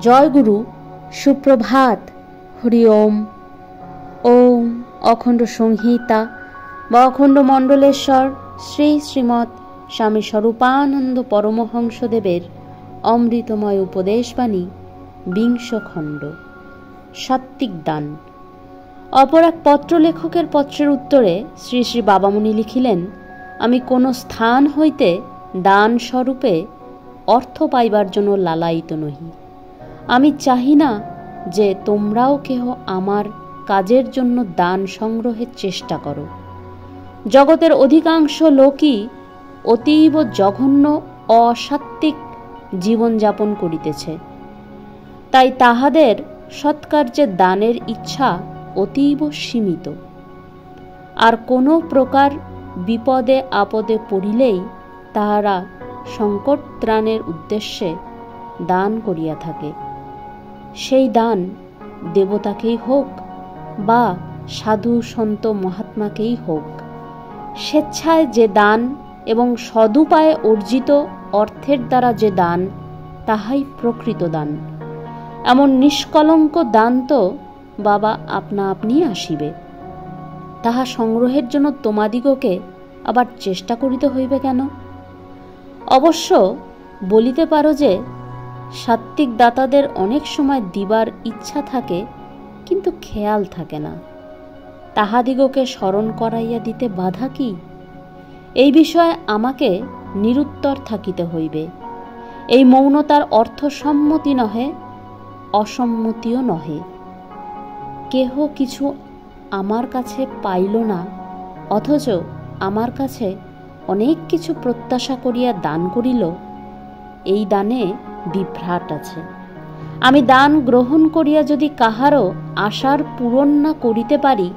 জয় গুরু, সুপ্রভাত। হরি ওম। ওম অখণ্ড সংহিতা বা অখণ্ড মণ্ডলেশ্বর শ্রী শ্রীমৎ স্বামী স্বরূপানন্দ পরমহংসদেবের অমৃতময় উপদেশবাণী, বিংশ খণ্ড, সাত্ত্বিক দান। অপর এক পত্রলেখকের পত্রের উত্তরে শ্রী শ্রী বাবামুনি লিখিলেন, আমি কোনো স্থান হইতে দান স্বরূপে অর্থ পাইবার জন্য লালায়িত নহি। আমি চাহি না যে তোমরাও কেহ আমার কাজের জন্য দান সংগ্রহের চেষ্টা করো। জগতের অধিকাংশ লোকই অতীব জঘন্য অসাত্ত্বিক জীবনযাপন করিতেছে, তাই তাহাদের সৎকার্যে দানের ইচ্ছা অতীব সীমিত। আর কোনো প্রকার বিপদে আপদে পড়িলেই তাহারা সংকট ত্রাণের উদ্দেশ্যে দান করিয়া থাকে। সেই দান দেবতাকেই হোক বা সাধু সন্ত মহাত্মাকেই হোক, স্বেচ্ছায় যে দান এবং সদুপায়ে অর্জিত অর্থের দ্বারা যে দান, তাহাই প্রকৃত দান। এমন নিষ্কলঙ্ক দান তো বাবা আপনা আপনি আসিবে, তাহা সংগ্রহের জন্য তোমাদিগকে আবার চেষ্টা করিতে হইবে কেন? অবশ্য বলিতে পারো যে সাত্ত্বিক দাতাদের অনেক সময় দিবার ইচ্ছা থাকে, কিন্তু খেয়াল থাকে না। তাহাদিগকে স্মরণ করাইয়া দিতে বাধা কি? এই বিষয়ে আমাকে নিরুত্তর থাকিতে হইবে। এই মৌনতার অর্থ সম্মতি নহে, অসম্মতিও নহে। কেহ কিছু আমার কাছে পাইল না, অথচ আমার কাছে অনেক কিছু প্রত্যাশা করিয়া দান করিল, এই দানে বিভ্রাট আছে। আমি দান গ্রহণ করিয়া যদি কাহারও আশার পূরণ না করিতে পারি,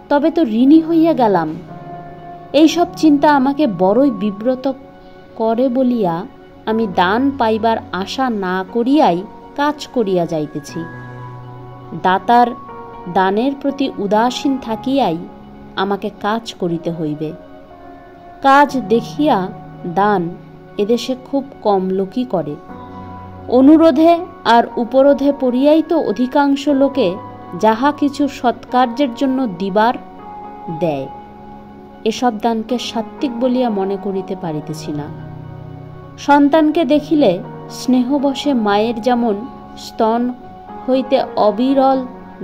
তবে তো ঋণী হইয়া গেলাম। এইসব চিন্তা আমাকে বড়ই বিব্রত করে বলিয়া আমি দান পাইবার আশা না করিয়াই কাজ করিয়া যাইতেছি। দাতার দানের প্রতি উদাসীন থাকিয়াই আমাকে কাজ করিতে হইবে। কাজ দেখিয়া দান এদেশে খুব কম লোকই করে। অনুরোধে আর উপরোধে পড়িয়াই তো অধিকাংশ লোকে যাহা কিছু সৎকার্যের জন্য দিবার দেয়। এসব দানকে সাত্ত্বিক বলিয়া মনে করিতে পারিতেছি না। সন্তানকে দেখিলে স্নেহবশে মায়ের যেমন স্তন হইতে অবিরল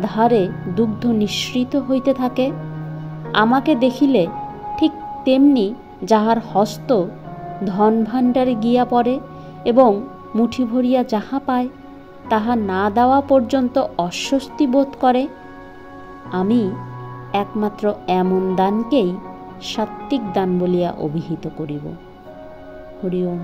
ধারে দুগ্ধ নিঃসৃত হইতে থাকে, আমাকে দেখিলে ঠিক তেমনি যাহার হস্ত ধন ভাণ্ডারে গিয়া পড়ে এবং মুঠি ভরিয়া যাহা পায় তাহা না দেওয়া পর্যন্ত অস্বস্তি বোধ করে, আমি একমাত্র এমন দানকেই সাত্ত্বিক দান বলিয়া অভিহিত করিব। হরি ওম।